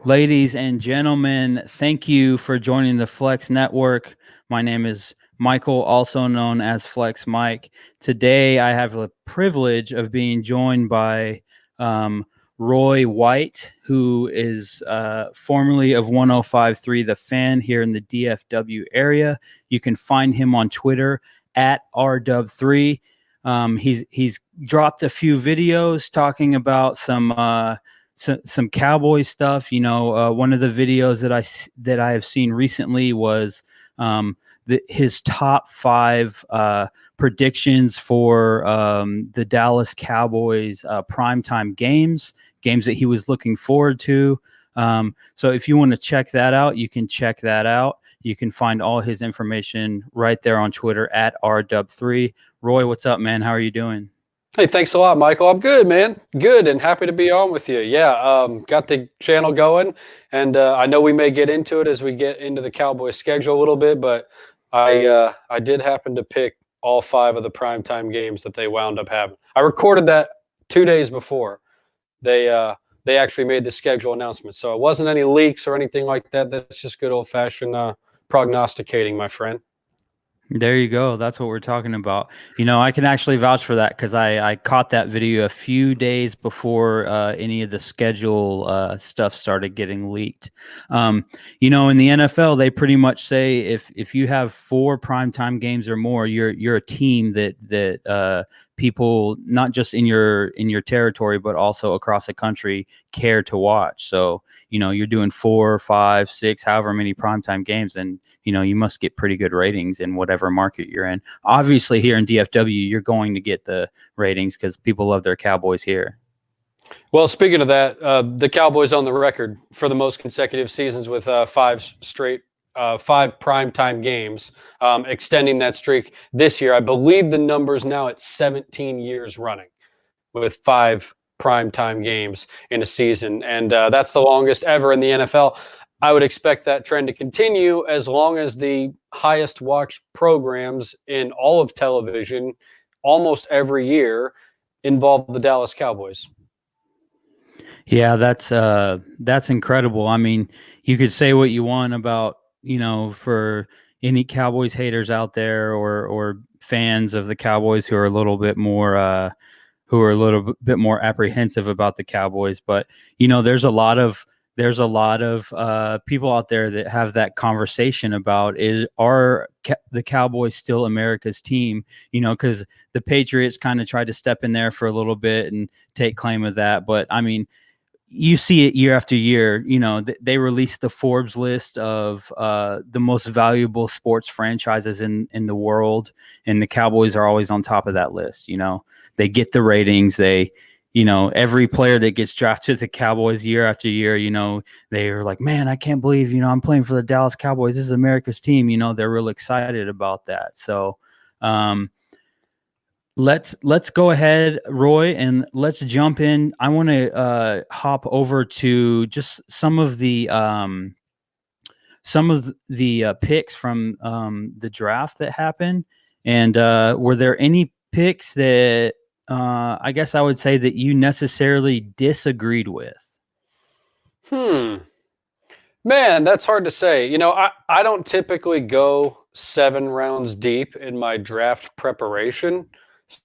Ladies and gentlemen, thank you for joining the Flex Network. My name is Michael, also known as Flex Mike. Today, I have the privilege of being joined by Roy White, who is formerly of 105.3 The Fan here in the DFW area. You can find him on Twitter at RW3. He's dropped a few videos talking about some cowboy stuff. One of the videos that I have seen recently was his top five predictions for the Dallas Cowboys primetime games that he was looking forward to. So if you want to check that out, you can check that out. You can find all his information right there on Twitter at RW3. Roy, what's up, man? How are you doing? Hey, thanks a lot, Michael. I'm good, man. Good and happy to be on with you. Yeah, got the channel going, and I know we may get into it as we get into the Cowboys schedule a little bit, but I did happen to pick all five of the primetime games that they wound up having. I recorded that 2 days before they actually made the schedule announcement, so it wasn't any leaks or anything like that. That's just good old-fashioned prognosticating, my friend. There you go. That's what we're talking about. I can actually vouch for that because I caught that video a few days before any of the schedule stuff started getting leaked. In the NFL, they pretty much say if you have 4 primetime games or more, you're a team that people not just in your territory but also across the country care to watch. So you're doing 4, 5, 6, however many primetime games, and you must get pretty good ratings in whatever market you're in. Obviously, here in DFW, you're going to get the ratings because people love their Cowboys here. Well, speaking of that, the Cowboys on the record for the most consecutive seasons with 5 primetime games, extending that streak this year. I believe the number's now at 17 years running with 5 primetime games in a season, and that's the longest ever in the NFL. I would expect that trend to continue as long as the highest watched programs in all of television almost every year involve the Dallas Cowboys. Yeah, that's incredible. I mean, you could say what you want about, for any Cowboys haters out there or fans of the Cowboys who are a little bit more apprehensive about the Cowboys, but there's a lot of people out there that have that conversation about the Cowboys still America's team? Because the Patriots kind of tried to step in there for a little bit and take claim of that, but I mean, you see it year after year. They release the Forbes list of the most valuable sports franchises in the world, and the Cowboys are always on top of that list. They get the ratings. Every player that gets drafted to the Cowboys year after year, they are like, man, I can't believe, I'm playing for the Dallas Cowboys. This is America's team. They're real excited about that. So, let's go ahead, Roy, and let's jump in. I want to hop over to just some of the picks from the draft that happened. And were there any picks that I guess I would say that you necessarily disagreed with? Man, that's hard to say. I don't typically go 7 rounds deep in my draft preparation,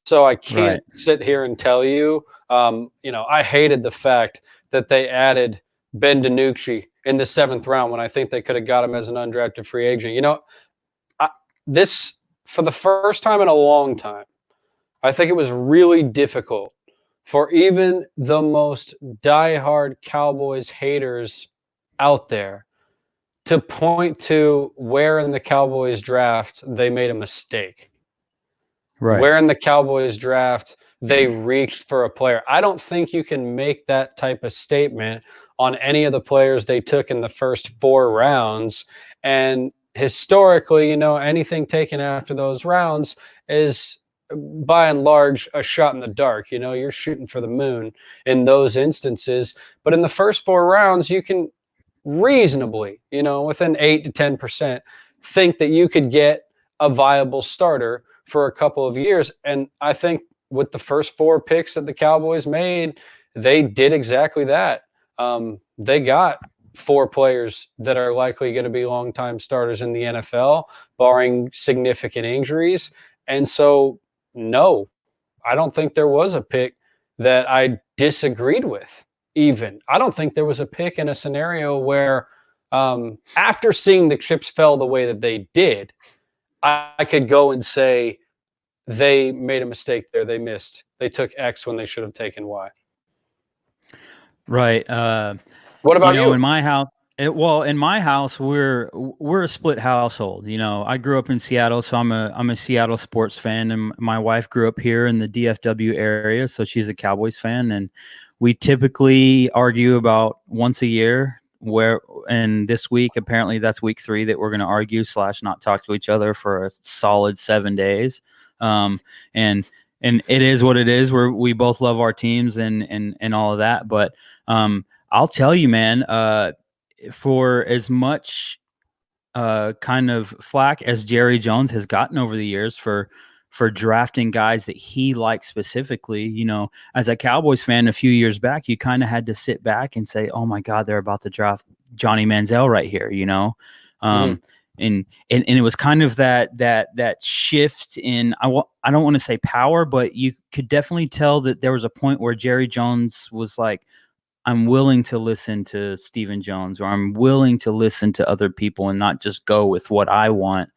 so I can't sit here and tell you. I hated the fact that they added Ben DiNucci in the 7th round when I think they could have got him as an undrafted free agent. This, for the first time in a long time, I think it was really difficult for even the most diehard Cowboys haters out there to point to where in the Cowboys draft they made a mistake. Right. Where in the Cowboys draft they reached for a player. I don't think you can make that type of statement on any of the players they took in the first 4 rounds. And historically, anything taken after those rounds is by and large a shot in the dark. You're shooting for the moon in those instances. But in the first 4 rounds, you can reasonably, within 8 to 10%, think that you could get a viable starter for a couple of years. And I think with the first 4 picks that the Cowboys made, they did exactly that. They got 4 players that are likely going to be long-time starters in the NFL, barring significant injuries. And so, no, I don't think there was a pick that I disagreed with. Even I don't think there was a pick in a scenario where, after seeing the chips fell the way that they did, I could go and say they made a mistake there. They missed. They took X when they should have taken Y. Right. What about you? In my house, in my house, we're a split household. I grew up in Seattle, so I'm a Seattle sports fan, and my wife grew up here in the DFW area, so she's a Cowboys fan, and we typically argue about once a year. And this week, apparently, that's week 3 that we're going to argue / not talk to each other for a solid 7 days. And it is what it is. We both love our teams and all of that, but I'll tell you, man, for as much kind of flack as Jerry Jones has gotten over the years for drafting guys that he likes specifically, as a Cowboys fan a few years back, you kind of had to sit back and say, oh my God, they're about to draft Johnny Manziel right here, Mm-hmm. And it was kind of that shift in, I don't want to say power, but you could definitely tell that there was a point where Jerry Jones was like, I'm willing to listen to Stephen Jones, or I'm willing to listen to other people and not just go with what I want.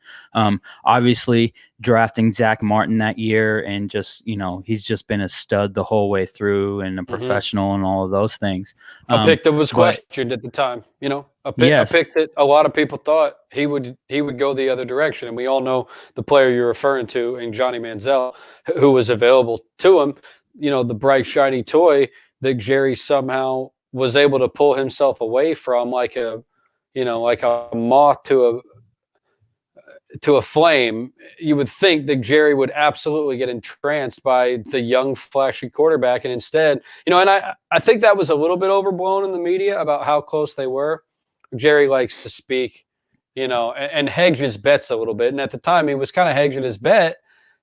Obviously, drafting Zach Martin that year, and just, he's just been a stud the whole way through, and a professional and all of those things. A pick that was questioned at the time, a pick that a lot of people thought he would go the other direction. And we all know the player you're referring to in Johnny Manziel, who was available to him, the bright, shiny toy that Jerry somehow was able to pull himself away from, like a moth to a flame. You would think that Jerry would absolutely get entranced by the young, flashy quarterback, and instead, and I think that was a little bit overblown in the media about how close they were. Jerry likes to speak, and hedge his bets a little bit, and at the time he was kind of hedging his bet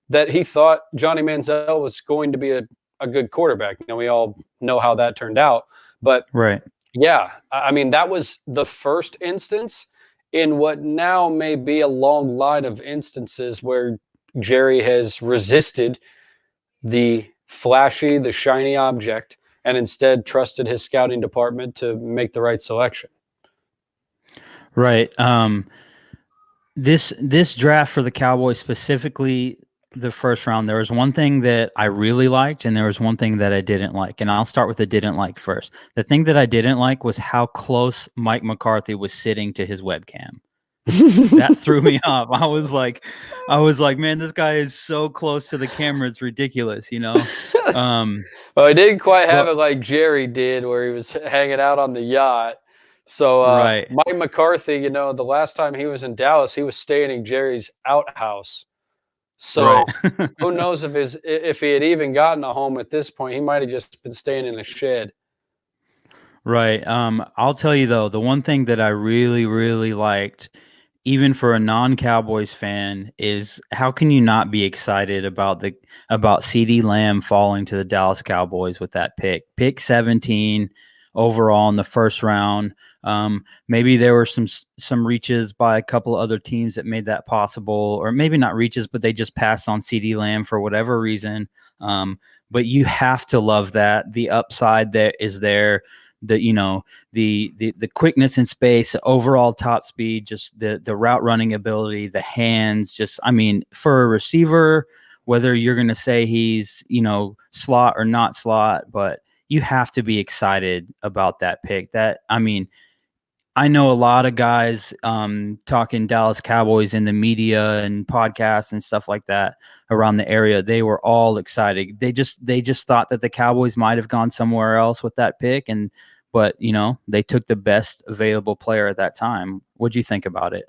that he thought Johnny Manziel was going to be a good quarterback. We all know how that turned out, but right. Yeah, I mean, that was the first instance in what now may be a long line of instances where Jerry has resisted the flashy, the shiny object, and instead trusted his scouting department to make the right selection. Right. This draft for the Cowboys, specifically the first round, there was one thing that I really liked, and there was one thing that I didn't like. And I'll start with the didn't like first. The thing that I didn't like was how close Mike McCarthy was sitting to his webcam. That threw me off. I was like, man, this guy is so close to the camera, it's ridiculous, Well, he didn't quite have it like Jerry did, where he was hanging out on the yacht. So right. Mike McCarthy, the last time he was in Dallas, he was staying in Jerry's outhouse. So right. who knows if he had even gotten a home at this point. He might have just been staying in a shed. Right. I'll tell you though, the one thing that I really, really liked, even for a non-Cowboys fan, is how can you not be excited about CeeDee Lamb falling to the Dallas Cowboys with that pick 17 overall in the first round. Maybe there were some reaches by a couple of other teams that made that possible, or maybe not reaches, but they just passed on CeeDee Lamb for whatever reason. But you have to love that the upside that is there. The quickness in space, overall top speed, just the route running ability, the hands, just, I mean, for a receiver, whether you're going to say he's, slot or not slot, but you have to be excited about that pick. I know a lot of guys talking Dallas Cowboys in the media and podcasts and stuff like that around the area. They were all excited. They just thought that the Cowboys might have gone somewhere else with that pick, but they took the best available player at that time. What'd you think about it?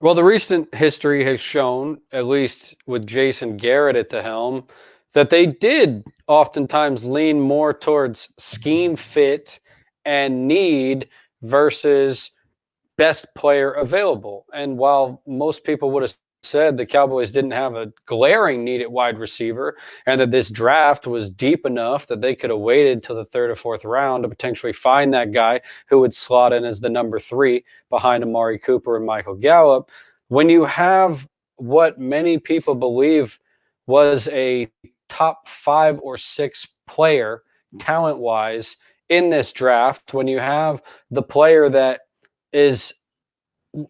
Well, the recent history has shown, at least with Jason Garrett at the helm, that they did oftentimes lean more towards scheme fit and need versus best player available. And while most people would have said the Cowboys didn't have a glaring need at wide receiver, and that this draft was deep enough that they could have waited till the third or fourth round to potentially find that guy who would slot in as the number 3 behind Amari Cooper and Michael Gallup. When you have what many people believe was a top 5 or 6 player talent-wise in this draft, when you have the player that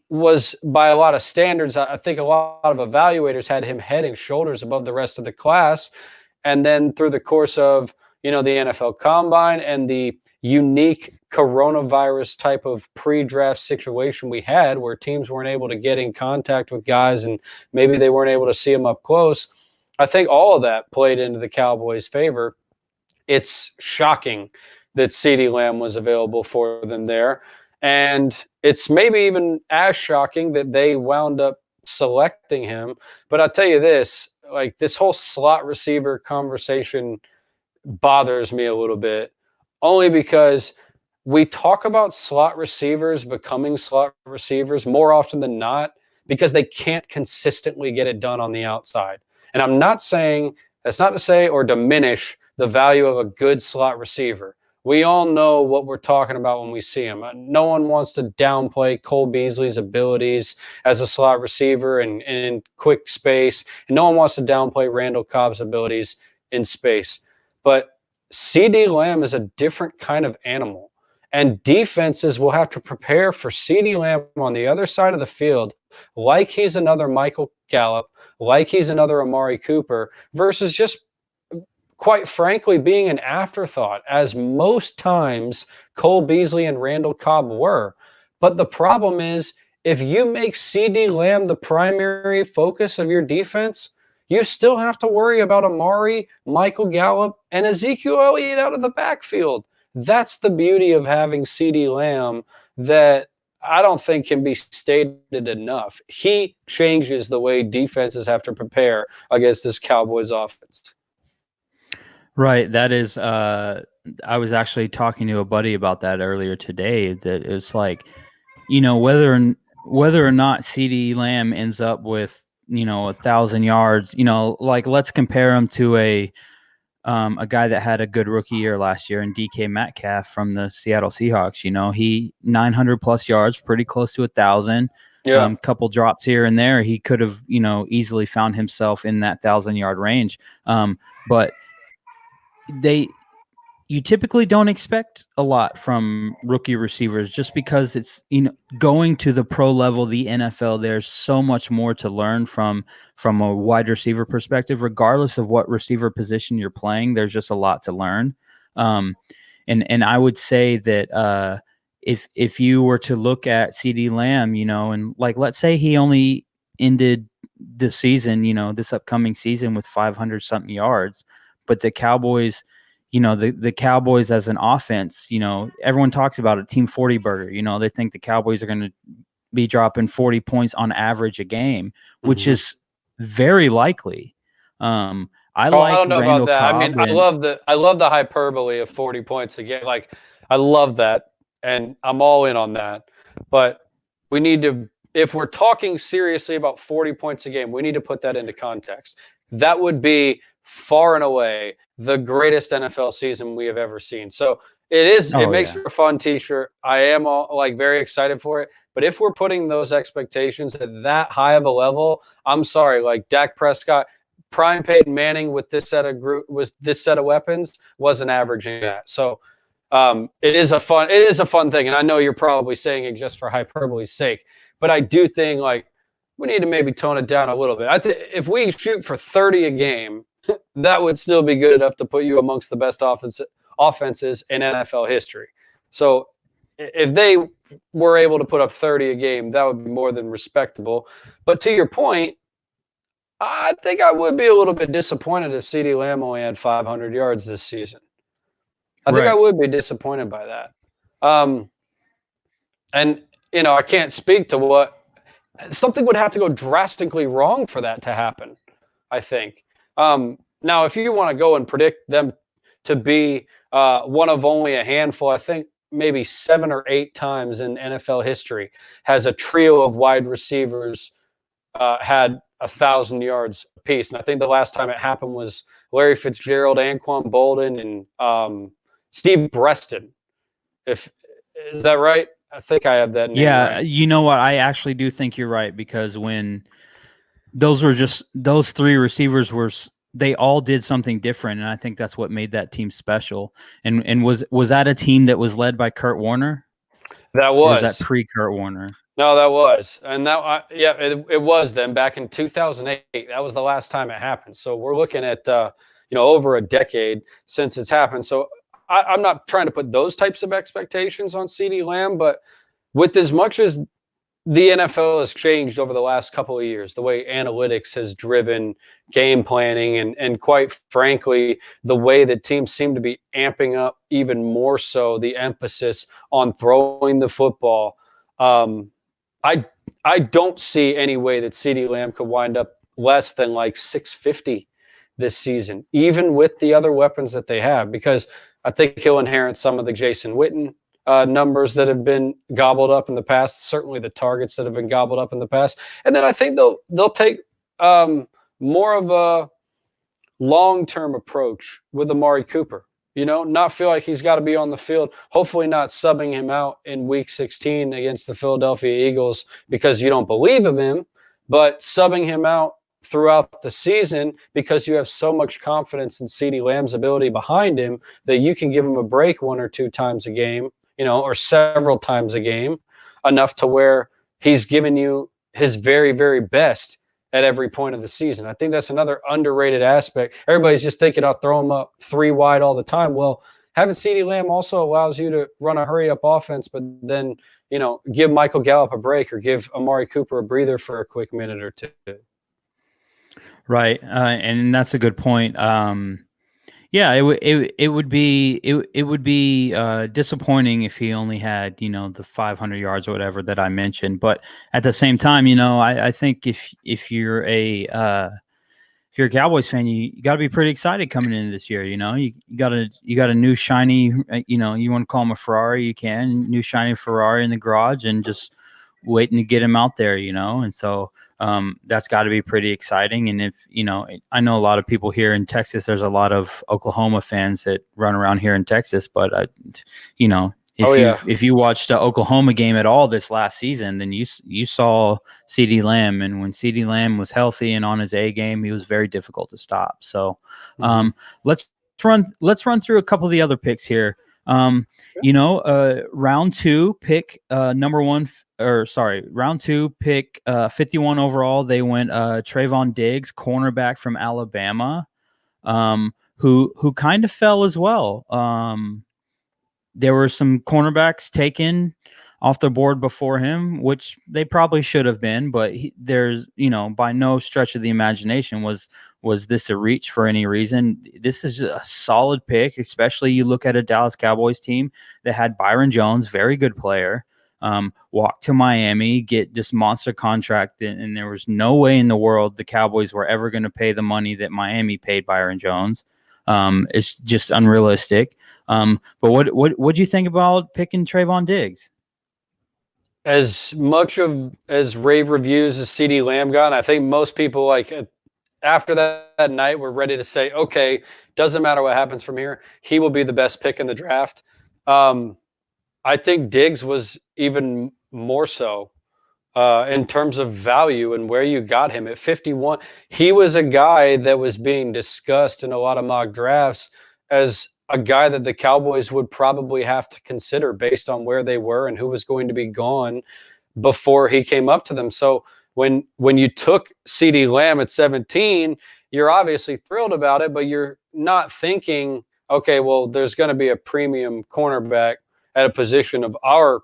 was by a lot of standards, I think a lot of evaluators had him head and shoulders above the rest of the class. And then through the course of, the NFL Combine and the unique coronavirus type of pre-draft situation we had where teams weren't able to get in contact with guys and maybe they weren't able to see them up close, I think all of that played into the Cowboys' favor. It's shocking that CeeDee Lamb was available for them there. And it's maybe even as shocking that they wound up selecting him. But I'll tell you this, like this whole slot receiver conversation bothers me a little bit, only because we talk about slot receivers becoming slot receivers more often than not because they can't consistently get it done on the outside. And I'm not saying, that's not to say or diminish the value of a good slot receiver. We all know what we're talking about when we see him. No one wants to downplay Cole Beasley's abilities as a slot receiver and in quick space. And no one wants to downplay Randall Cobb's abilities in space. But CeeDee Lamb is a different kind of animal. And defenses will have to prepare for CeeDee Lamb on the other side of the field like he's another Michael Gallup, like he's another Amari Cooper, versus just quite frankly, being an afterthought, as most times Cole Beasley and Randall Cobb were. But the problem is, if you make CeeDee Lamb the primary focus of your defense, you still have to worry about Amari, Michael Gallup, and Ezekiel Elliott out of the backfield. That's the beauty of having CeeDee Lamb that I don't think can be stated enough. He changes the way defenses have to prepare against this Cowboys offense. Right. That is, I was actually talking to a buddy about that earlier today, that it's like, whether or not CeeDee Lamb ends up with, 1,000 yards, like let's compare him to a guy that had a good rookie year last year in DK Metcalf from the Seattle Seahawks. He 900 plus yards, pretty close to 1,000. Yeah. Couple drops here and there. He could have, easily found himself in that 1,000-yard range. But you typically don't expect a lot from rookie receivers just because it's, going to the pro level, the NFL, there's so much more to learn from a wide receiver perspective, regardless of what receiver position you're playing. There's just a lot to learn. And I would say that if you were to look at CeeDee Lamb, and like, let's say he only ended the season, this upcoming season with 500 something yards, but the Cowboys, the Cowboys as an offense, everyone talks about a Team 40 burger. They think the Cowboys are going to be dropping 40 points on average a game, which is very likely. I don't know Randall about that. Cobb. I mean, I love the hyperbole of 40 points a game. Like, I love that, and I'm all in on that. But we need to, if we're talking seriously about 40 points a game, we need to put that into context. That would be far and away the greatest NFL season we have ever seen. So it makes for a fun t-shirt. I am very excited for it. But if we're putting those expectations at that high of a level, I'm sorry, like Dak Prescott, prime Peyton Manning with this set of weapons wasn't averaging that. So it is a fun thing. And I know you're probably saying it just for hyperbole's sake, but I do think like we need to maybe tone it down a little bit. I think if we shoot for 30 a game, that would still be good enough to put you amongst the best offenses in NFL history. So if they were able to put up 30 a game, that would be more than respectable. But to your point, I think I would be a little bit disappointed if CeeDee Lamb only had 500 yards this season. I think I would be disappointed by that. And, I can't speak to what – something would have to go drastically wrong for that to happen, I think. Now, if you want to go and predict them to be one of only a handful, I think maybe 7 or 8 times in NFL history has a trio of wide receivers had 1,000 yards apiece. And I think the last time it happened was Larry Fitzgerald, Anquan Bolden, and Steve Breston. Is that right? I think I have that name Yeah, right. you know what? I actually do think you're right, because when those three receivers they all did something different, and I think that's what made that team special. And was that a team that was led by Kurt Warner? That Or was that was. pre-Kurt Warner? No, that was. And yeah, it was then back in 2008. That was the last time it happened. So we're looking at, over a decade since it's happened. So I'm not trying to put those types of expectations on CeeDee Lamb, but with as much as the NFL has changed over the last couple of years, the way analytics has driven game planning, and quite frankly, the way that teams seem to be amping up even more so the emphasis on throwing the football. I don't see any way that CeeDee Lamb could wind up less than like 650 this season, even with the other weapons that they have, because I think he'll inherit some of the Jason Witten numbers that have been gobbled up in the past, certainly the targets that have been gobbled up in the past. And then I think they'll take more of a long-term approach with Amari Cooper. Not feel like he's got to be on the field. Hopefully not subbing him out in week 16 against the Philadelphia Eagles because you don't believe in him, but subbing him out throughout the season because you have so much confidence in CeeDee Lamb's ability behind him that you can give him a break 1 or 2 times a game, or several times a game, enough to where he's giving you his very, very best at every point of the season. I think that's another underrated aspect. Everybody's just thinking I'll throw him up 3 wide all the time. Well, having CeeDee Lamb also allows you to run a hurry-up offense, but then, give Michael Gallup a break or give Amari Cooper a breather for a quick minute or 2. Right, and that's a good point. Yeah, it would be disappointing if he only had the 500 yards or whatever that I mentioned. But at the same time, I think if you're a Cowboys fan, you got to be pretty excited coming into this year. You got a new shiny, you want to call him a Ferrari, you can, new shiny Ferrari in the garage, and just waiting to get him out there. And so that's got to be pretty exciting. And if I know a lot of people here in Texas, there's a lot of Oklahoma fans that run around here in Texas, but if you watched the Oklahoma game at all this last season, then you saw CeeDee Lamb, and when CeeDee Lamb was healthy and on his A game, he was very difficult to stop. So let's run through a couple of the other picks here. Round 2 pick round 2 pick 51 overall. They went Trayvon Diggs, cornerback from Alabama, who kind of fell as well. There were some cornerbacks taken off the board before him, which they probably should have been, but there's, by no stretch of the imagination was this a reach for any reason. This is a solid pick, especially you look at a Dallas Cowboys team that had Byron Jones, very good player, walk to Miami, get this monster contract, and there was no way in the world the Cowboys were ever going to pay the money that Miami paid Byron Jones. It's just unrealistic. But what do you think about picking Trayvon Diggs? As much as rave reviews as CeeDee Lamb got, I think most people after that night were ready to say, okay, doesn't matter what happens from here, he will be the best pick in the draft. I think Diggs was even more so in terms of value and where you got him at 51. He was a guy that was being discussed in a lot of mock drafts as a guy that the Cowboys would probably have to consider based on where they were and who was going to be gone before he came up to them. So when you took CeeDee Lamb at 17, you're obviously thrilled about it, but you're not thinking, okay, well, there's going to be a premium cornerback at a position of our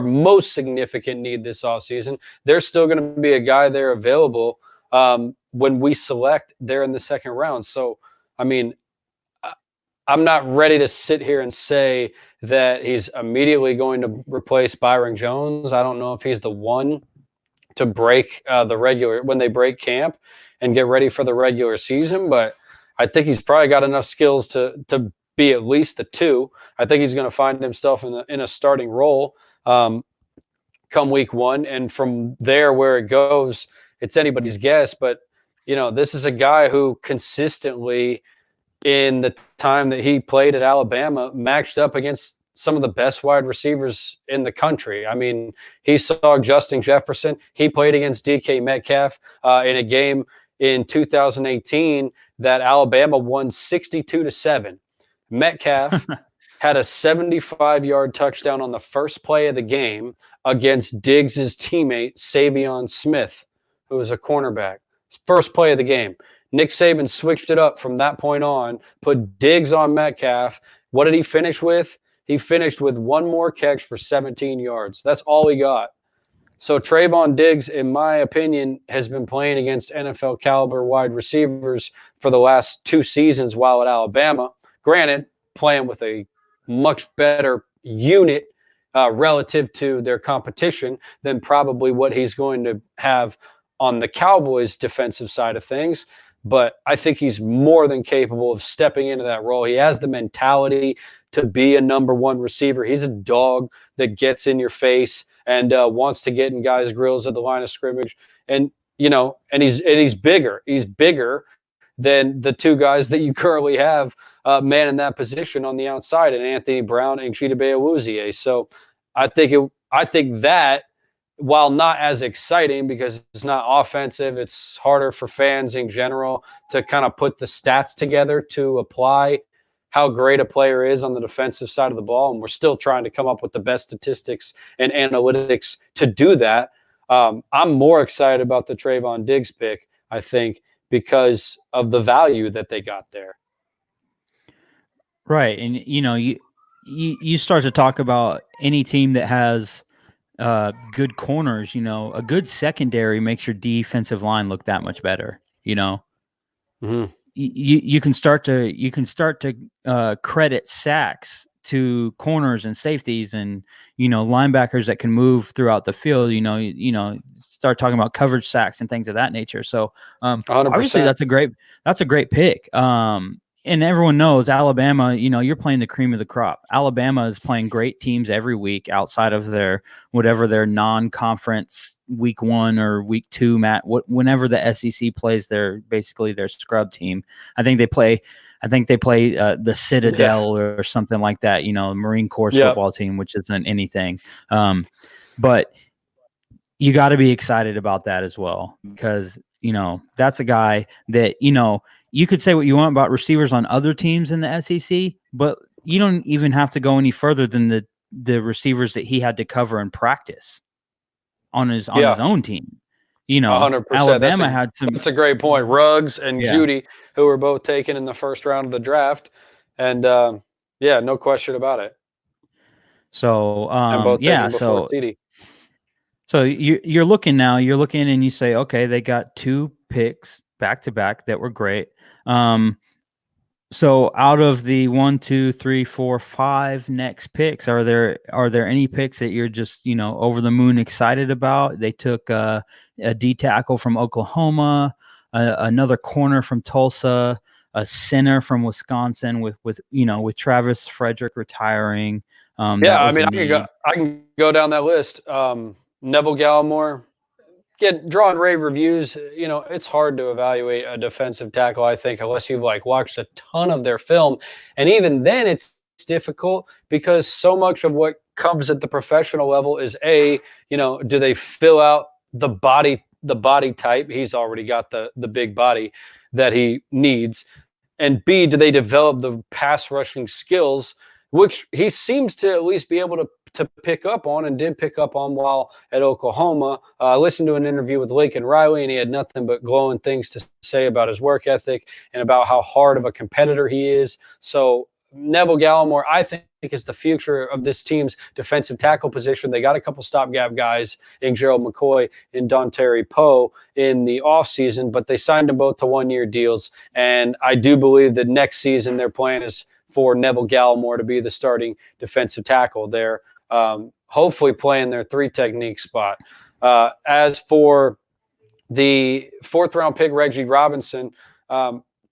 most significant need this offseason. There's still going to be a guy there available when we select there in the second round. So, I mean, I'm not ready to sit here and say that he's immediately going to replace Byron Jones. I don't know if he's the one to break when they break camp and get ready for the regular season, but I think he's probably got enough skills to be at least the 2. I think he's going to find himself in a starting role come week 1, and from there where it goes, it's anybody's guess. But, this is a guy who consistently, in the time that he played at Alabama, matched up against some of the best wide receivers in the country. I mean, he saw Justin Jefferson. He played against DK Metcalf in a game in 2018 that Alabama won 62-7. Metcalf had a 75-yard touchdown on the first play of the game against Diggs' teammate, Savion Smith, who was a cornerback. First play of the game. Nick Saban switched it up from that point on, put Diggs on Metcalf. What did he finish with? He finished with one more catch for 17 yards. That's all he got. So Trayvon Diggs, in my opinion, has been playing against NFL caliber wide receivers for the last 2 seasons while at Alabama. Granted, playing with a much better unit relative to their competition than probably what he's going to have on the Cowboys' defensive side of things. But I think he's more than capable of stepping into that role. He has the mentality to be a number one receiver. He's a dog that gets in your face and wants to get in guys' grills at the line of scrimmage. And, and he's bigger. He's bigger than the 2 guys that you currently have man in that position on the outside, and Anthony Brown and Chidobe Awuzie. So I think that, while not as exciting because it's not offensive, it's harder for fans in general to kind of put the stats together to apply how great a player is on the defensive side of the ball. And we're still trying to come up with the best statistics and analytics to do that. I'm more excited about the Trayvon Diggs pick, I think, because of the value that they got there. Right. And, you start to talk about any team that has good corners, a good secondary makes your defensive line look that much better, Mm-hmm. You can start to credit sacks to corners and safeties and linebackers that can move throughout the field. Start talking about coverage sacks and things of that nature. So 100%. obviously that's a great pick. And everyone knows Alabama, you're playing the cream of the crop. Alabama is playing great teams every week outside of their non-conference week 1 or week 2 whenever the SEC plays their scrub team. I think they play the Citadel or something like that, Marine Corps football team, which isn't anything. But you got to be excited about that as well, because, that's a guy that, you could say what you want about receivers on other teams in the SEC, but you don't even have to go any further than the receivers that he had to cover in practice on his own team. 100%. Alabama had some. That's a great point. Ruggs and Judy, who were both taken in the first round of the draft, and no question about it. So and both taken before CD. So you're looking and you say, okay, they got 2 picks back to back that were great. So out of the 1, 2, 3, 4, 5 next picks, are there any picks that you're just, over the moon excited about? They took a D tackle from Oklahoma, another corner from Tulsa, a center from Wisconsin with Travis Frederick retiring. I can go down that list. Neville Gallimore, drawing rave reviews. It's hard to evaluate a defensive tackle, I think, unless you've watched a ton of their film. And even then it's difficult because so much of what comes at the professional level is do they fill out the body type? He's already got the big body that he needs. And B, do they develop the pass rushing skills, which he seems to at least be able to pick up on, and did pick up on while at Oklahoma. I listened to an interview with Lincoln Riley, and he had nothing but glowing things to say about his work ethic and about how hard of a competitor he is. So Neville Gallimore, I think, is the future of this team's defensive tackle position. They got a couple stopgap guys in Gerald McCoy and Dontari Poe in the offseason, but they signed them both to 1-year deals. And I do believe that next season their plan is for Neville Gallimore to be the starting defensive tackle there. Hopefully playing their 3 technique spot. As for the 4th round pick, Reggie Robinson,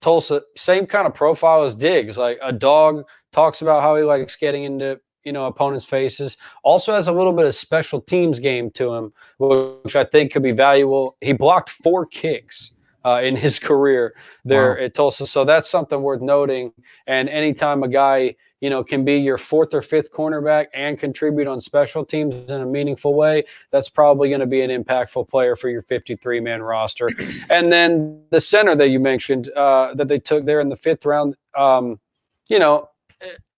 Tulsa, same kind of profile as Diggs, like a dog, talks about how he likes getting into opponents' faces. Also has a little bit of special teams game to him, which I think could be valuable. He blocked 4 kicks in his career there at Tulsa, so that's something worth noting. And anytime a guy can be your 4th or 5th cornerback and contribute on special teams in a meaningful way, that's probably going to be an impactful player for your 53-man roster. And then the center that you mentioned that they took there in the 5th round,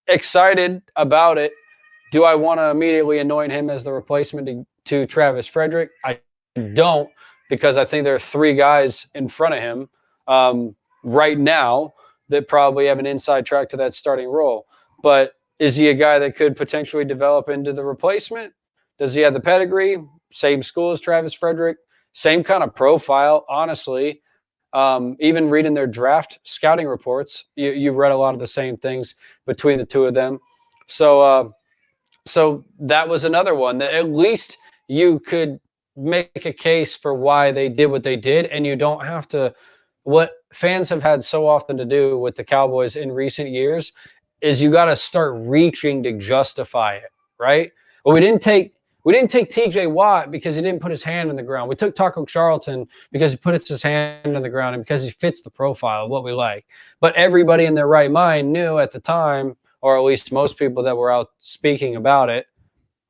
excited about it. Do I want to immediately anoint him as the replacement to Travis Frederick? I don't, because I think there are 3 guys in front of him right now that probably have an inside track to that starting role. But is he a guy that could potentially develop into the replacement? Does he have the pedigree? Same school as Travis Frederick, same kind of profile, honestly. Even reading their draft scouting reports, you read a lot of the same things between the two of them. So that was another one that at least you could make a case for why they did what they did, and you don't have to. What fans have had so often to do with the Cowboys in recent years is you got to start reaching to justify it, right? Well, we didn't take T.J. Watt because he didn't put his hand in the ground. We took Taco Charlton because he put his hand in the ground and because he fits the profile of what we like. But everybody in their right mind knew at the time, or at least most people that were out speaking about it,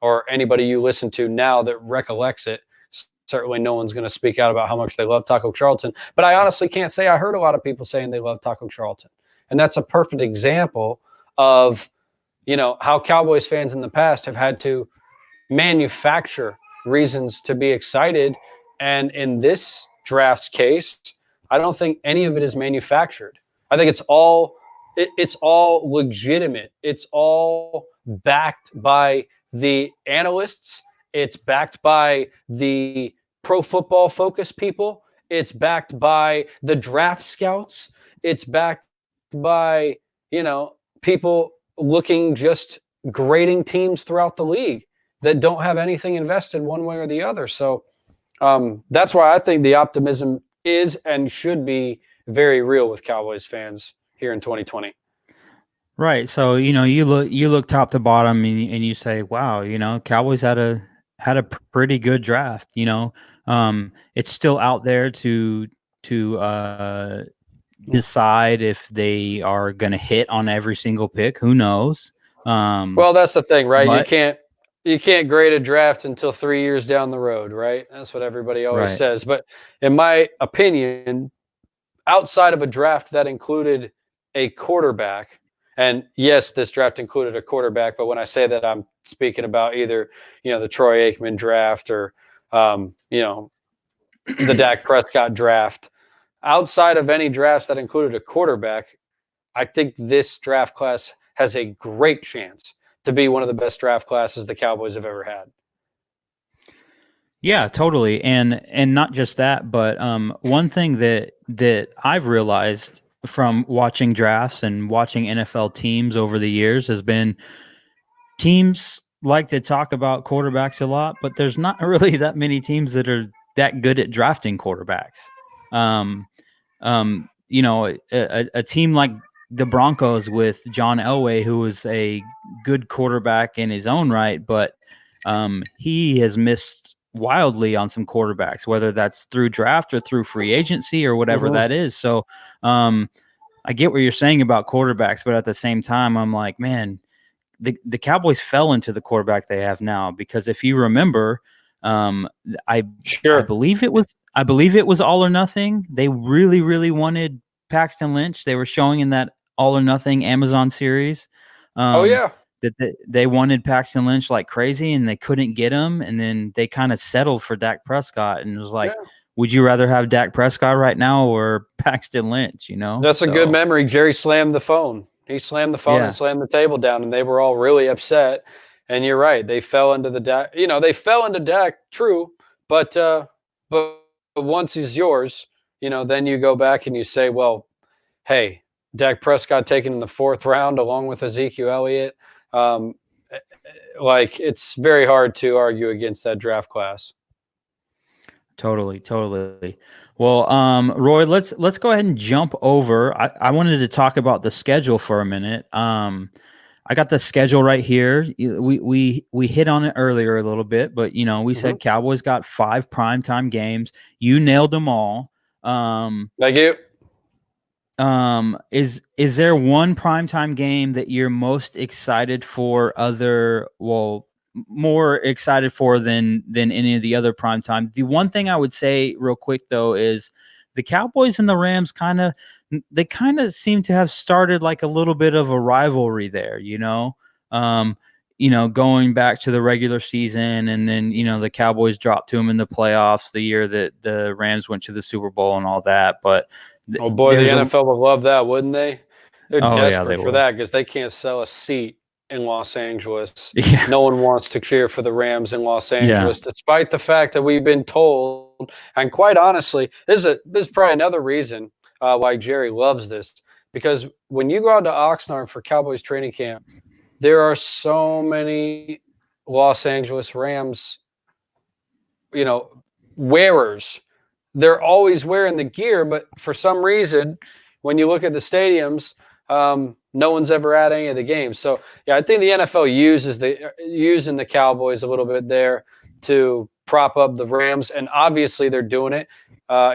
or anybody you listen to now that recollects it, certainly no one's going to speak out about how much they love Taco Charlton. But I honestly can't say I heard a lot of people saying they love Taco Charlton. And that's a perfect example of, how Cowboys fans in the past have had to manufacture reasons to be excited. And in this draft's case, I don't think any of it is manufactured. I think it's all legitimate. It's all backed by the analysts. It's backed by the Pro Football Focus people. It's backed by the draft scouts. It's backed by, people looking, just grading teams throughout the league that don't have anything invested one way or the other. So that's why I think the optimism is and should be very real with Cowboys fans here in 2020. Right. So, you look top to bottom and you say, wow, Cowboys had a pretty good draft. It's still out there to decide if they are going to hit on every single pick. Who knows? Well, that's the thing, right? You can't grade a draft until 3 years down the road, right? That's what everybody always says. But in my opinion, outside of a draft that included a quarterback, and yes, this draft included a quarterback, but when I say that, I'm speaking about either, the Troy Aikman draft or, the Dak Prescott draft. Outside of any drafts that included a quarterback, I think this draft class has a great chance to be one of the best draft classes the Cowboys have ever had. Yeah, totally. And not just that, but one thing that I've realized from watching drafts and watching NFL teams over the years has been teams like to talk about quarterbacks a lot, but there's not really that many teams that are that good at drafting quarterbacks. A team like the Broncos with John Elway, who was a good quarterback in his own right, but he has missed wildly on some quarterbacks, whether that's through draft or through free agency or whatever that is. So I get what you're saying about quarterbacks, but at the same time, I'm like, man, the Cowboys fell into the quarterback they have now, because if you remember, I believe it was All or Nothing. They really, really wanted Paxton Lynch. They were showing in that All or Nothing Amazon series. That they wanted Paxton Lynch like crazy, and they couldn't get him. And then they kind of settled for Dak Prescott, and it was like, would you rather have Dak Prescott right now or Paxton Lynch? That's a good memory. Jerry slammed the phone. He slammed the phone and slammed the table down, and they were all really upset. And you're right. They fell into the Dak. They fell into Dak. True, but once he's yours, then you go back and you say, well, hey, Dak Prescott taken in the 4th round along with Ezekiel Elliott. It's very hard to argue against that draft class. Totally. Well, Roy, let's go ahead and jump over. I wanted to talk about the schedule for a minute. I got the schedule right here. We hit on it earlier a little bit, but we said Cowboys got 5 primetime games. You nailed them all. Thank you. Is there one primetime game that you're most excited for? More excited for than any of the other primetime. The one thing I would say real quick though is the Cowboys and the Rams kind of seem to have started like a little bit of a rivalry there. Going back to the regular season, and then the Cowboys dropped to them in the playoffs the year that the Rams went to the Super Bowl and all that, but. Oh boy, the NFL would love that, wouldn't they? They're desperate for would. that because they can't sell a seat in Los Angeles. Yeah. No one wants to cheer for the Rams in Los Angeles, despite the fact that we've been told. And quite honestly, this is probably another reason why Jerry loves this, because when you go out to Oxnard for Cowboys training camp, there are so many Los Angeles Rams, wearers. They're always wearing the gear, but for some reason, when you look at the stadiums, no one's ever at any of the games. So yeah, I think the NFL using the Cowboys a little bit there to prop up the Rams, and obviously they're doing it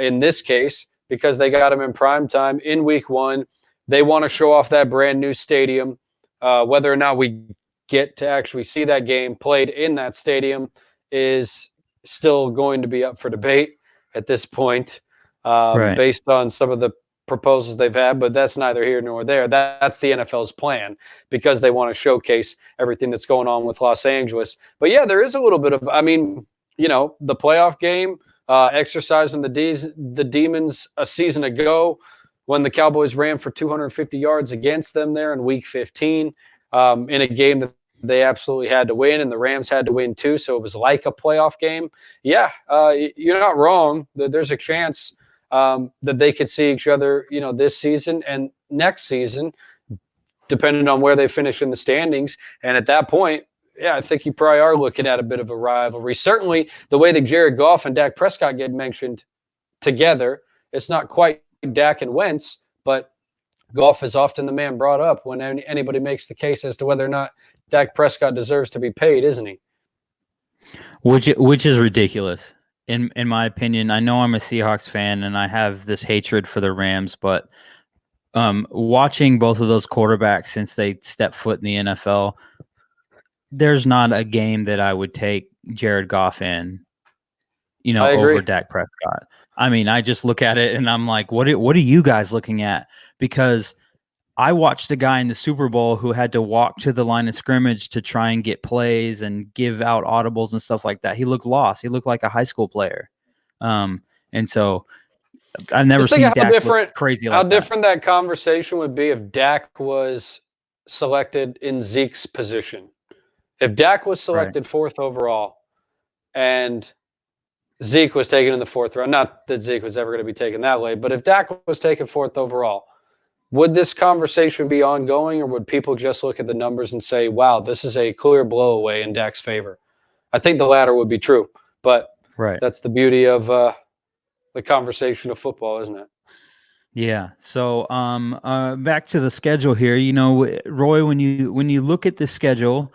in this case because they got them in prime time in Week 1. They want to show off that brand new stadium. Whether or not we get to actually see that game played in that stadium is still going to be up for debate at this point, based on some of the proposals they've had, but that's neither here nor there. That's the NFL's plan because they want to showcase everything that's going on with Los Angeles. But yeah, there is a little bit of, the playoff game, exercising the Demons a season ago when the Cowboys ran for 250 yards against them there in Week 15 in a game that they absolutely had to win, and the Rams had to win too, so it was like a playoff game. Yeah, you're not wrong. There's a chance that they could see each other, this season and next season, depending on where they finish in the standings. And at that point, yeah, I think you probably are looking at a bit of a rivalry. Certainly, the way that Jared Goff and Dak Prescott get mentioned together, it's not quite Dak and Wentz, but Goff is often the man brought up when anybody makes the case as to whether or not Dak Prescott deserves to be paid, isn't he? Which is ridiculous, in my opinion. I know I'm a Seahawks fan and I have this hatred for the Rams, but watching both of those quarterbacks since they stepped foot in the NFL, there's not a game that I would take Jared Goff in, over Dak Prescott. I mean, I just look at it and I'm like, what are you guys looking at? Because I watched a guy in the Super Bowl who had to walk to the line of scrimmage to try and get plays and give out audibles and stuff like that. He looked lost. He looked like a high school player. And so I've never seen Dak look crazy like that. How different that conversation would be if Dak was selected in Zeke's position. If Dak was selected 4th overall and Zeke was taken in the 4th round, not that Zeke was ever going to be taken that late, but if Dak was taken 4th overall, would this conversation be ongoing, or would people just look at the numbers and say, wow, this is a clear blowaway in Dak's favor? I think the latter would be true, but that's the beauty of the conversation of football, isn't it? Yeah. So back to the schedule here, Roy, when you look at the schedule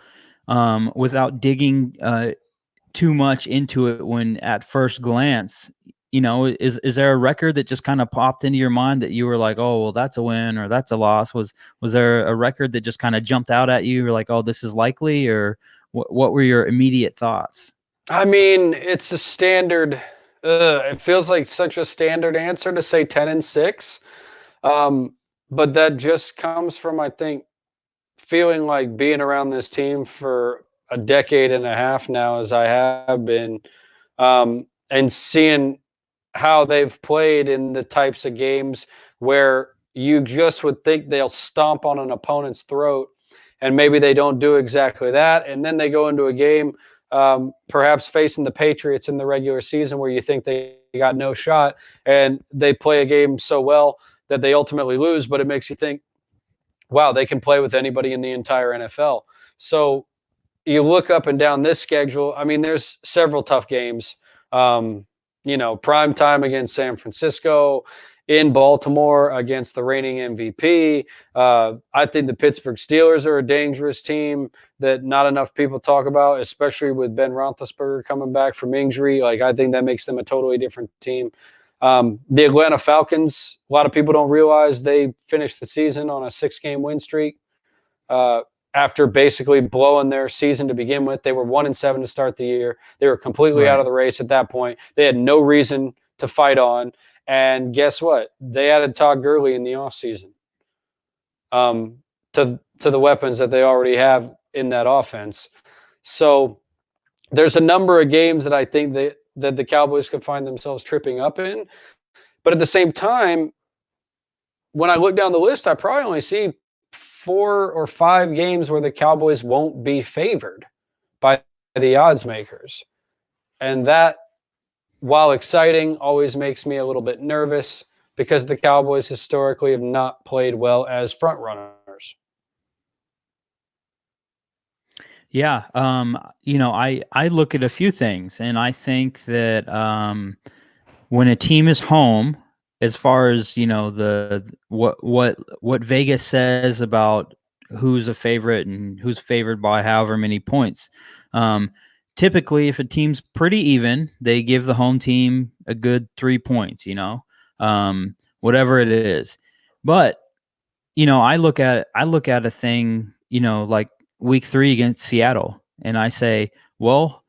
without digging too much into it, when at first glance, is there a record that just kind of popped into your mind that you were like, oh, well, that's a win or that's a loss? Was there a record that just kind of jumped out at you? You're like, oh, this is likely, or what were your immediate thoughts? I mean, it's a standard. It feels like such a standard answer to say 10-6. But that just comes from, I think, feeling like being around this team for a decade and a half now, as I have been, and seeing how they've played in the types of games where you just would think they'll stomp on an opponent's throat, and maybe they don't do exactly that. And then they go into a game, perhaps facing the Patriots in the regular season, where you think they got no shot, and they play a game so well that they ultimately lose. But it makes you think, wow, they can play with anybody in the entire NFL. So you look up and down this schedule. I mean, there's several tough games. Prime time against San Francisco in Baltimore against the reigning MVP. I think the Pittsburgh Steelers are a dangerous team that not enough people talk about, especially with Ben Roethlisberger coming back from injury. Like, I think that makes them a totally different team. The Atlanta Falcons, a lot of people don't realize they finished the season on a 6-game win streak. After basically blowing their season to begin with. They were 1-7 to start the year. They were completely out of the race at that point. They had no reason to fight on. And guess what? They added Todd Gurley in the offseason to the weapons that they already have in that offense. So there's a number of games that I think that the Cowboys could find themselves tripping up in. But at the same time, when I look down the list, I probably only see 4 or 5 games where the Cowboys won't be favored by the odds makers. And that, while exciting, always makes me a little bit nervous because the Cowboys historically have not played well as front runners. Yeah. I look at a few things, and I think that when a team is home, as far as what Vegas says about who's a favorite and who's favored by however many points, typically if a team's pretty even, they give the home team a good 3 points. Whatever it is. But I look at a thing, like week 3 against Seattle, and I say, well,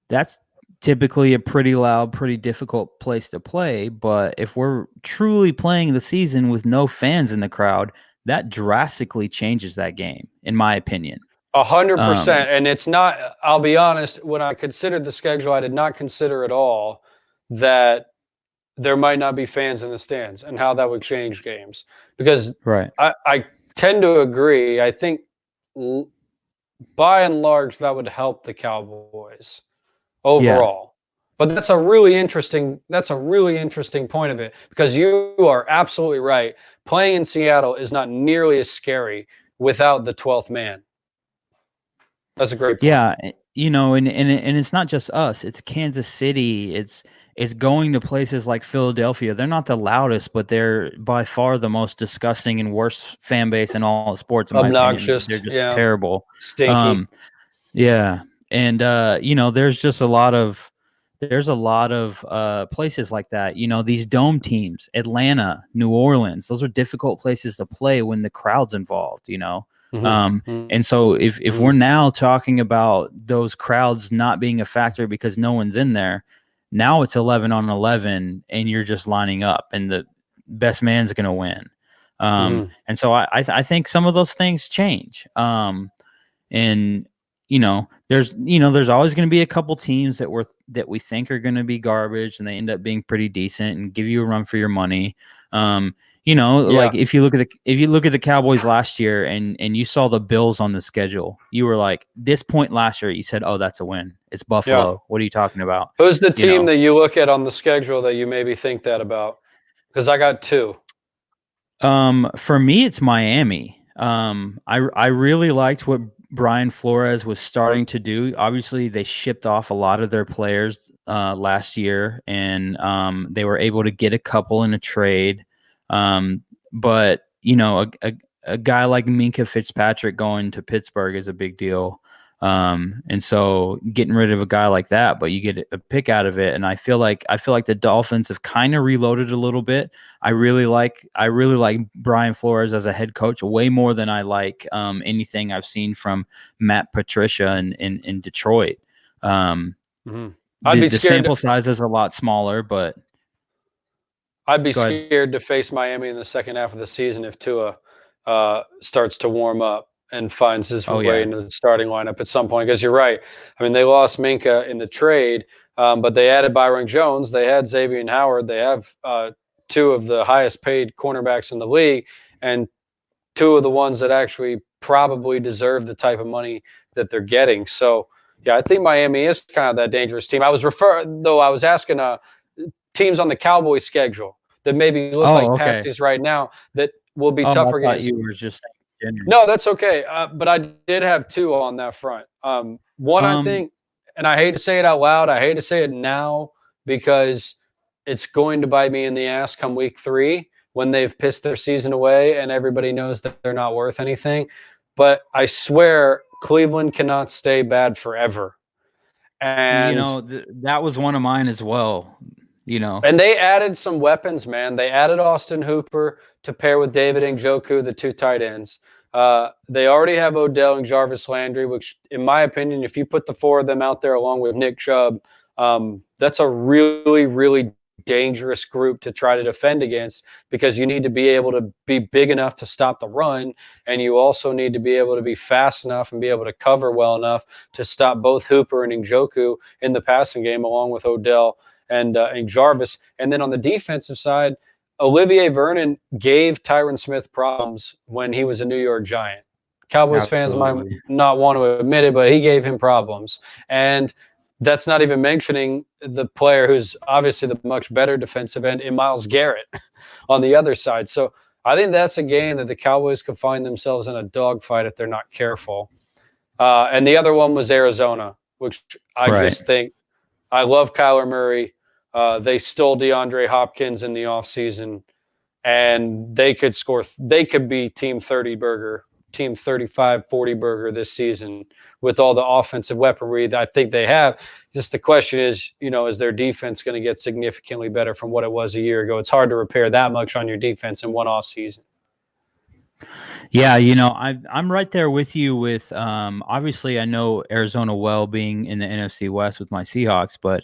that's typically a pretty loud, pretty difficult place to play. But if we're truly playing the season with no fans in the crowd, that drastically changes that game, in my opinion. 100%. And it's not, I'll be honest, when I considered the schedule, I did not consider at all that there might not be fans in the stands and how that would change games. Because I tend to agree. I think by and large, that would help the Cowboys overall. Yeah. But that's a really interesting point of it, because you are absolutely right. Playing in Seattle is not nearly as scary without the 12th man. That's a great point. Yeah, and it's not just us. It's Kansas City. It's going to places like Philadelphia. They're not the loudest, but they're by far the most disgusting and worst fan base in all of sports. In obnoxious. My opinion. They're just terrible. Stinky. Yeah. And there's just a lot of places like that. These dome teams, Atlanta, New Orleans, those are difficult places to play when the crowd's involved, And so if we're now talking about those crowds not being a factor because no one's in there, now it's 11 on 11 and you're just lining up and the best man's going to win. And so I think some of those things change. And there's always going to be a couple teams that we think are going to be garbage and they end up being pretty decent and give you a run for your money. Like if you look at the Cowboys last year and you saw the Bills on the schedule, you were like, this point last year, you said, oh, that's a win. It's Buffalo. Yeah. What are you talking about? Who's the team that you look at on the schedule that you maybe think that about? Because I got 2. For me, it's Miami. I really liked what Brian Flores was starting to do. Obviously, they shipped off a lot of their players last year, and they were able to get a couple in a trade. But a guy like Minkah Fitzpatrick going to Pittsburgh is a big deal. And so getting rid of a guy like that, but you get a pick out of it. And I feel like the Dolphins have kind of reloaded a little bit. I really like Brian Flores as a head coach way more than I like anything I've seen from Matt Patricia in Detroit. The sample size is a lot smaller, but I'd be scared to face Miami in the second half of the season if Tua starts to warm up and finds his way into the starting lineup at some point. Because you're right. I mean, they lost Minkah in the trade, but they added Byron Jones. They had Xavier Howard. They have 2 of the highest paid cornerbacks in the league, and 2 of the ones that actually probably deserve the type of money that they're getting. So, yeah, I think Miami is kind of that dangerous team. I was asking teams on the Cowboys schedule that maybe look like Patsies right now that will be tougher games. You were just no, that's okay. But I did have 2 on that front. One, I think, and I hate to say it out loud, I hate to say it now because it's going to bite me in the ass come week 3 when they've pissed their season away and everybody knows that they're not worth anything. But I swear Cleveland cannot stay bad forever. And that was one of mine as well. And they added some weapons, man. They added Austin Hooper to pair with David Njoku, the 2 tight ends. They already have Odell and Jarvis Landry, which, in my opinion, if you put the 4 of them out there along with Nick Chubb, that's a really, really dangerous group to try to defend against, because you need to be able to be big enough to stop the run, and you also need to be able to be fast enough and be able to cover well enough to stop both Hooper and Njoku in the passing game, along with Odell and Jarvis. And then on the defensive side, Olivier Vernon gave Tyron Smith problems when he was a New York Giant. Cowboys fans might not want to admit it, but he gave him problems. And that's not even mentioning the player who's obviously the much better defensive end in Myles Garrett on the other side. So I think that's a game that the Cowboys could find themselves in a dogfight if they're not careful. And the other one was Arizona, which I just think, I love Kyler Murray. They stole DeAndre Hopkins in the offseason, and they could score. They could be Team 30 burger, Team 35-40 burger this season with all the offensive weaponry that I think they have. Just the question is, is their defense going to get significantly better from what it was a year ago? It's hard to repair that much on your defense in one offseason. Yeah, I'm right there with you with obviously I know Arizona well, being in the NFC West with my Seahawks, but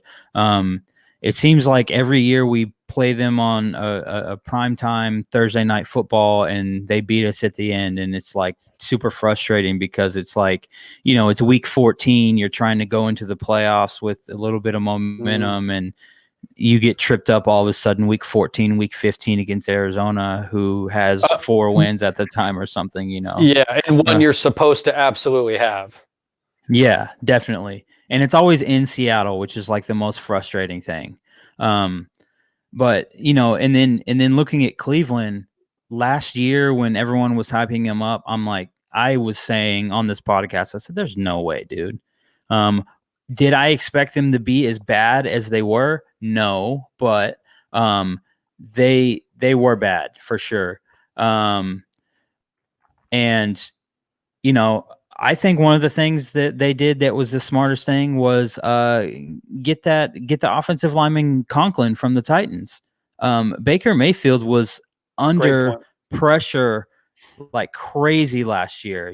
it seems like every year we play them on a primetime Thursday night football and they beat us at the end, and it's like super frustrating because it's like, it's week 14, you're trying to go into the playoffs with a little bit of momentum, and you get tripped up all of a sudden week 14, week 15 against Arizona, who has 4 wins at the time or something, Yeah, and one you're supposed to absolutely have. Yeah, definitely. And it's always in Seattle, which is like the most frustrating thing. But, and then looking at Cleveland last year when everyone was hyping him up, I was saying on this podcast, I said, there's no way, dude. Did I expect them to be as bad as they were? No, but they were bad for sure. And I think one of the things that they did that was the smartest thing was get the offensive lineman Conklin from the Titans. Baker Mayfield was under pressure like crazy last year.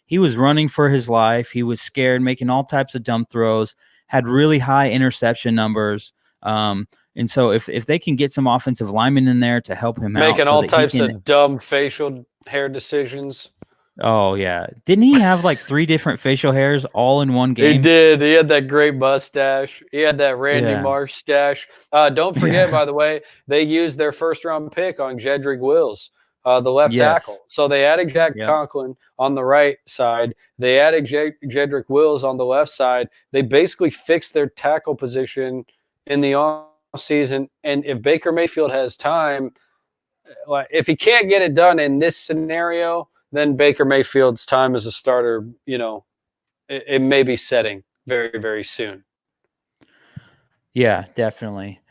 He was running for his life. He was scared, making all types of dumb throws, had really high interception numbers. And so if they can get some offensive linemen in there to help him out. Making all types of dumb facial hair decisions. Oh, yeah. Didn't he have like 3 different facial hairs all in one game? He did. He had that great mustache. He had that Randy Marsh stash. Don't forget, by the way, they used their first-round pick on Jedrick Wills, the left tackle. So they added Jack Conklin on the right side. They added Jedrick Wills on the left side. They basically fixed their tackle position in the offseason. And if Baker Mayfield has time, if he can't get it done in this scenario, then Baker Mayfield's time as a starter, it may be setting very, very soon. Yeah, definitely.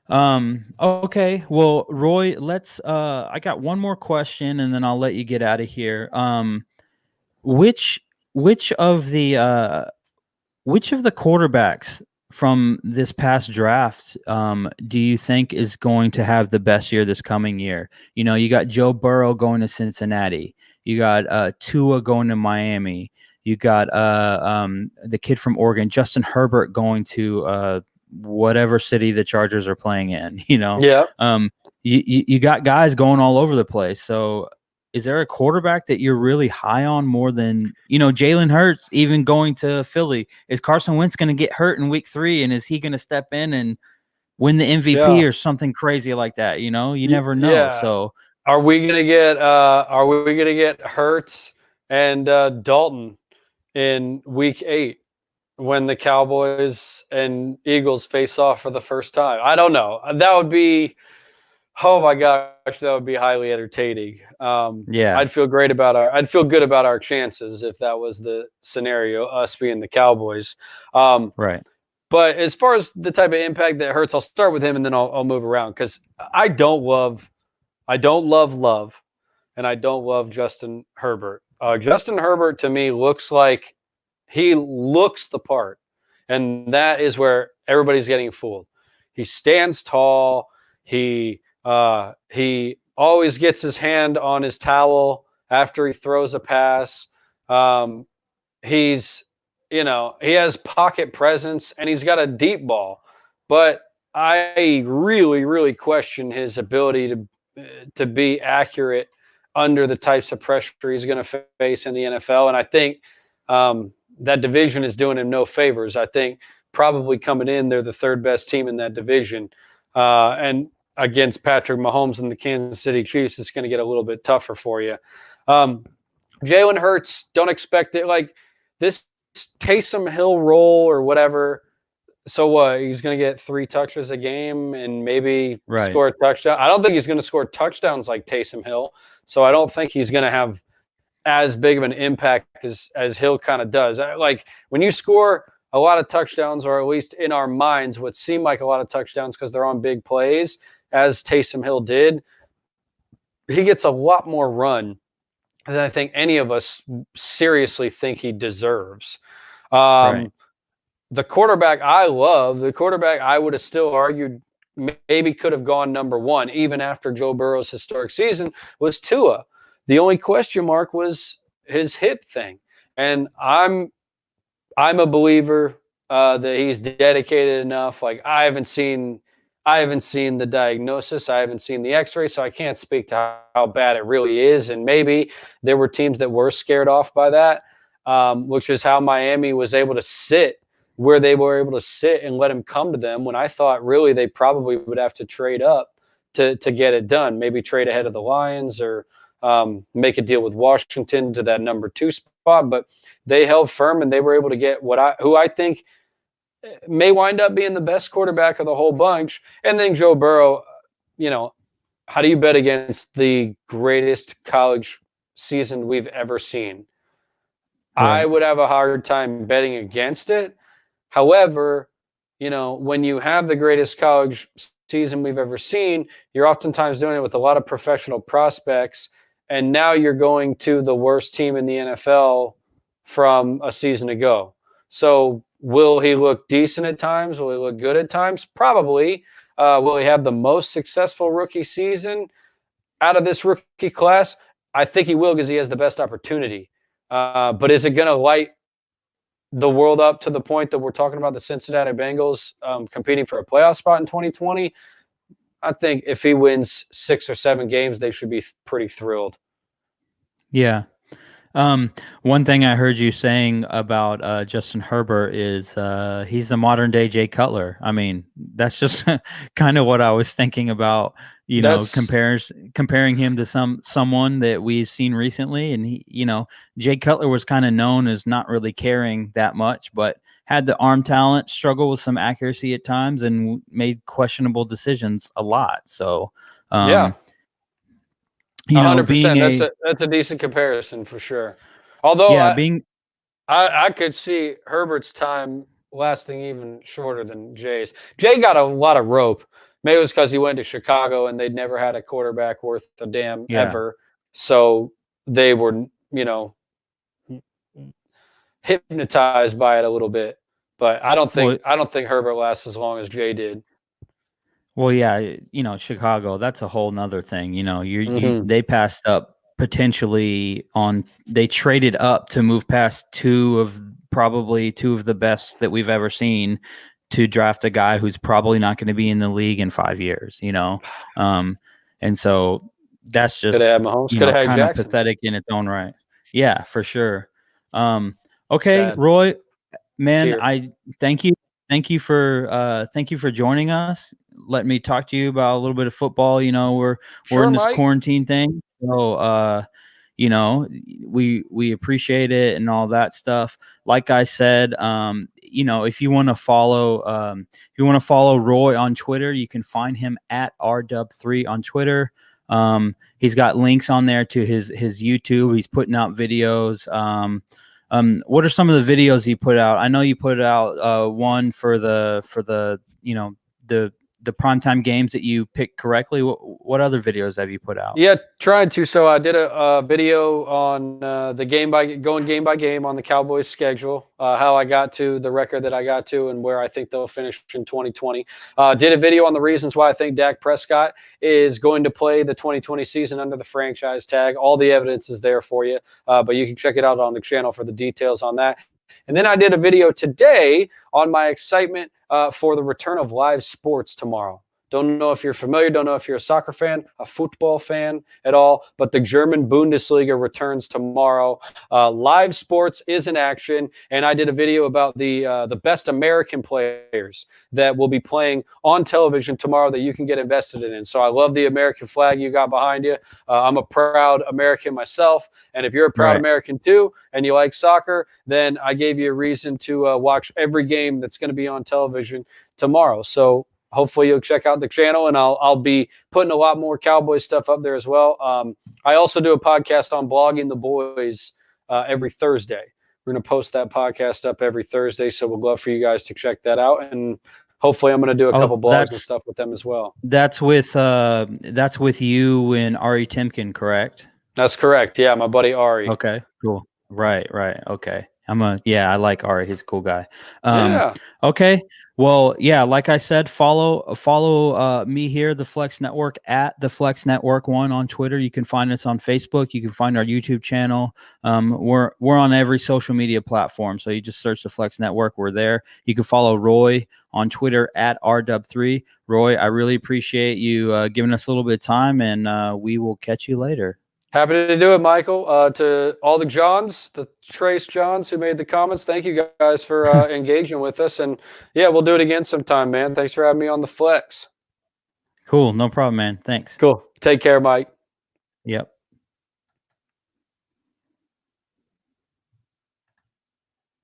Okay. Well, Roy, let's I got one more question and then I'll let you get out of here. Which of the quarterbacks from this past draft do you think is going to have the best year this coming year? You got Joe Burrow going to Cincinnati. You got Tua going to Miami. You got the kid from Oregon, Justin Herbert, going to whatever city the Chargers are playing in. Yeah. You got guys going all over the place. So is there a quarterback that you're really high on more than, Jalen Hurts even going to Philly? Is Carson Wentz going to get hurt in week 3, and is he going to step in and win the MVP or something crazy like that? You never know. Yeah. So are we going to get Hurts and Dalton in week 8 when the Cowboys and Eagles face off for the first time? I don't know. That would be, oh my gosh, that would be highly entertaining. I'd feel good about our chances if that was the scenario, us being the Cowboys. Right. But as far as the type of impact that Hurts, I'll start with him and then I'll move around because I don't love Love, and I don't love Justin Herbert. Justin Herbert to me looks like he looks the part, and that is where everybody's getting fooled. He stands tall. He always gets his hand on his towel after he throws a pass. He's he has pocket presence and he's got a deep ball, but I really question his ability to be accurate under the types of pressure he's going to face in the NFL. And I think that division is doing him no favors. I think probably coming in, they're the third best team in that division. And against Patrick Mahomes and the Kansas City Chiefs, it's going to get a little bit tougher for you. Jalen Hurts, don't expect it. Like this Taysom Hill role or whatever. So what? He's going to get 3 touches a game and maybe score a touchdown. I don't think he's going to score touchdowns like Taysom Hill. So I don't think he's going to have as big of an impact as Hill kind of does. Like when you score a lot of touchdowns, or at least in our minds, what seem like a lot of touchdowns because they're on big plays, as Taysom Hill did, he gets a lot more run than I think any of us seriously think he deserves. The quarterback I love, the quarterback I would have still argued maybe could have gone number 1, even after Joe Burrow's historic season, was Tua. The only question mark was his hip thing. And I'm a believer that he's dedicated enough. Like I haven't seen the diagnosis. I haven't seen the x-ray, so I can't speak to how bad it really is. And maybe there were teams that were scared off by that, which is how Miami was able to sit where they were able to sit and let him come to them when I thought really they probably would have to trade up to get it done. Maybe trade ahead of the Lions or make a deal with Washington to that number 2 spot. But they held firm and they were able to get who I think may wind up being the best quarterback of the whole bunch. And then Joe Burrow, how do you bet against the greatest college season we've ever seen? Right. I would have a hard time betting against it. However, when you have the greatest college season we've ever seen, you're oftentimes doing it with a lot of professional prospects. And now you're going to the worst team in the NFL from a season ago. So will he look decent at times? Will he look good at times? Probably. Will he have the most successful rookie season out of this rookie class? I think he will because he has the best opportunity. But is it going to light the world up to the point that we're talking about the Cincinnati Bengals competing for a playoff spot in 2020? I think if he wins 6 or 7 games, they should be pretty thrilled. Yeah. One thing I heard you saying about Justin Herbert is he's the modern day Jay Cutler. I mean, that's just kind of what I was thinking about, comparing him to someone that we've seen recently. And he, Jay Cutler was kind of known as not really caring that much, but had the arm talent, struggled with some accuracy at times, and made questionable decisions a lot. So, yeah. 100%. That's a decent comparison for sure. Although I could see Herbert's time lasting even shorter than Jay's. Jay got a lot of rope. Maybe it was because he went to Chicago and they'd never had a quarterback worth a damn ever. So they were, hypnotized by it a little bit. But I don't think Herbert lasts as long as Jay did. Well, yeah, Chicago, that's a whole nother thing. They passed up potentially they traded up to move past probably two of the best that we've ever seen to draft a guy who's probably not going to be in the league in 5 years, and so that's just kind of pathetic in its own right. Yeah, for sure. Okay, sad. Roy, man, I thank you. Thank you for joining us. Let me talk to you about a little bit of football. We're in this quarantine thing. So, we appreciate it and all that stuff. Like I said, if you want to follow Roy on Twitter, you can find him at RW3 on Twitter. He's got links on there to his YouTube. He's putting out videos. What are some of the videos you put out? I know you put out one for the the primetime games that you picked correctly. What other videos have you put out? Yeah, trying to. So I did a video on the game by game on the Cowboys schedule, how I got to the record that I got to, and where I think they'll finish in 2020. Did a video on the reasons why I think Dak Prescott is going to play the 2020 season under the franchise tag. All the evidence is there for you, but you can check it out on the channel for the details on that. And then I did a video today on my excitement for the return of live sports tomorrow. Don't know if you're familiar, don't know if you're a soccer fan, a football fan at all, but the German Bundesliga returns tomorrow. Live sports is in action, and I did a video about the best American players that will be playing on television tomorrow that you can get invested in. So I love the American flag you got behind you. I'm a proud American myself, and if you're a proud American too, and you like soccer, then I gave you a reason to watch every game that's going to be on television tomorrow. So hopefully you'll check out the channel, and I'll be putting a lot more Cowboys stuff up there as well. I also do a podcast on Blogging the Boys every Thursday. We're going to post that podcast up every Thursday, so we'd love for you guys to check that out. And hopefully I'm going to do a couple blogs and stuff with them as well. That's with you and Ari Timken, correct? That's correct. Yeah, my buddy Ari. Okay, cool. Right. Okay. I like Ari. He's a cool guy. Yeah. Okay. Well, yeah, like I said, follow me here, the Flex Network, at the Flex Network 1 on Twitter. You can find us on Facebook. You can find our YouTube channel. We're on every social media platform. So you just search the Flex Network. We're there. You can follow Roy on Twitter at RW3. Roy, I really appreciate you giving us a little bit of time, and we will catch you later. Happy to do it, Michael. To all the Johns, the Trace Johns who made the comments, thank you guys for engaging with us. And yeah, we'll do it again sometime, man. Thanks for having me on the Flex. Cool. No problem, man. Thanks. Cool. Take care, Mike. Yep.